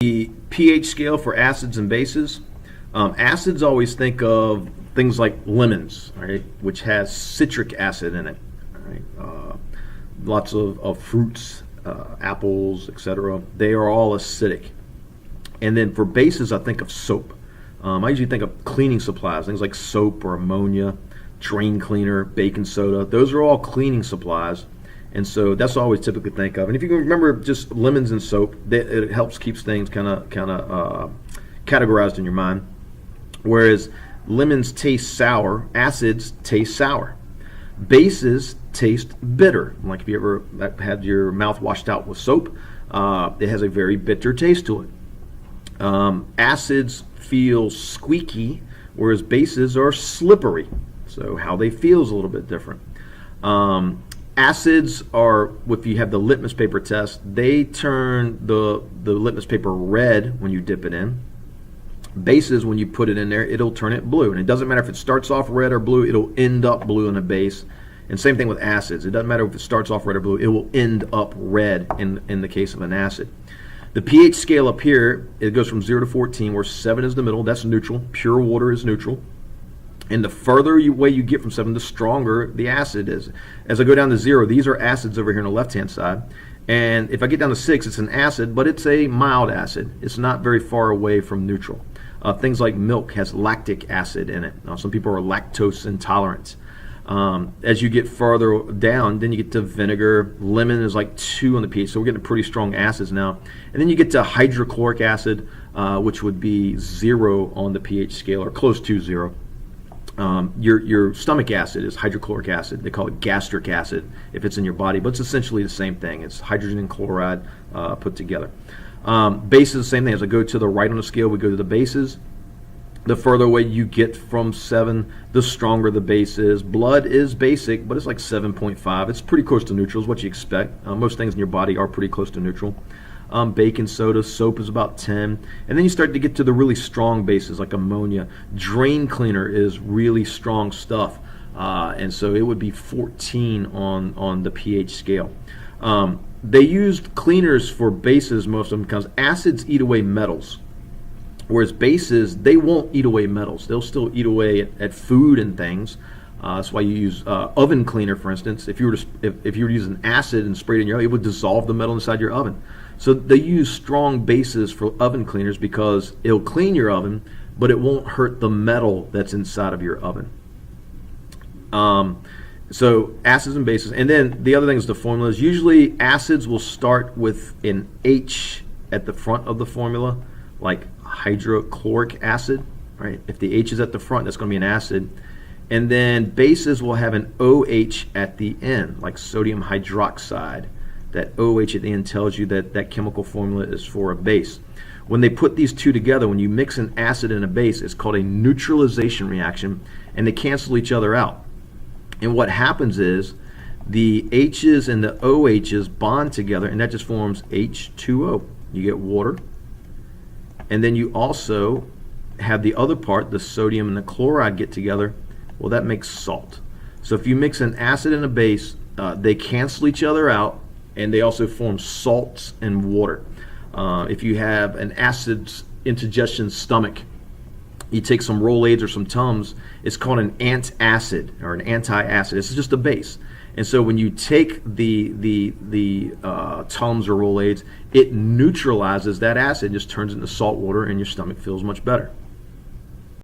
The pH scale for acids and bases. Acids always think of things like lemons, right, which has citric acid in it. Right? Lots of fruits, apples, etc. They are all acidic. And then for bases, I think of soap. I usually think of cleaning supplies, things like soap or ammonia, drain cleaner, baking soda. Those are all cleaning supplies. And so that's what I always typically think of. And if you can remember just lemons and soap, it helps keeps things kind of categorized in your mind. Whereas lemons taste sour, acids taste sour. Bases taste bitter. Like if you ever had your mouth washed out with soap, it has a very bitter taste to it. Acids feel squeaky, whereas bases are slippery. So how they feel is a little bit different. Acids are, if you have the litmus paper test, they turn the litmus paper red when you dip it in. Bases, when you put it in there, it'll turn it blue. And it doesn't matter if it starts off red or blue, it'll end up blue in a base. And same thing with acids. It doesn't matter if it starts off red or blue, it will end up red in the case of an acid. The pH scale up here, it goes from 0 to 14, where 7 is the middle. That's neutral. Pure water is neutral. And the further away you get from 7, the stronger the acid is. As I go down to 0, these are acids over here on the left-hand side. And if I get down to 6, it's an acid, but it's a mild acid. It's not very far away from neutral. Things like milk has lactic acid in it. Now, some people are lactose intolerant. As you get further down, then you get to vinegar. Lemon is like 2 on the pH, so we're getting pretty strong acids now. And then you get to hydrochloric acid, which would be 0 on the pH scale, or close to 0. Your stomach acid is hydrochloric acid. They call it gastric acid if it's in your body, but it's essentially the same thing. It's hydrogen and chloride put together. Bases, the same thing. As I go to the right on the scale, we go to the bases. The further away you get from 7, the stronger the base is. Blood is basic, but it's like 7.5. It's pretty close to neutral, is what you expect. Most things in your body are pretty close to neutral. Baking soda, soap is about 10. And then you start to get to the really strong bases like ammonia. Drain cleaner is really strong stuff. And so it would be 14 on the pH scale. They used cleaners for bases, most of them, because acids eat away metals. Whereas bases, they won't eat away metals. They'll still eat away at food and things. That's why you use oven cleaner, for instance. If you were to use an acid and spray it in your oven, it would dissolve the metal inside your oven. So they use strong bases for oven cleaners because it'll clean your oven, but it won't hurt the metal that's inside of your oven. So acids and bases. And then the other thing is the formulas. Usually acids will start with an H at the front of the formula, like hydrochloric acid, right? If the H is at the front, that's going to be an acid. And then bases will have an OH at the end, like sodium hydroxide. That OH at the end tells you that that chemical formula is for a base. When they put these two together, when you mix an acid and a base, it's called a neutralization reaction, and they cancel each other out. And what happens is the H's and the OH's bond together, and that just forms H2O. You get water. And then you also have the other part, the sodium and the chloride get together. Well, that makes salt. So if you mix an acid and a base, they cancel each other out, and they also form salts and water. If you have an acid indigestion stomach, you take some Rolaids or some Tums, it's called an antacid or an anti-acid. It's just a base. And so when you take the Tums or Rolaids, it neutralizes that acid, just turns it into salt water, and your stomach feels much better.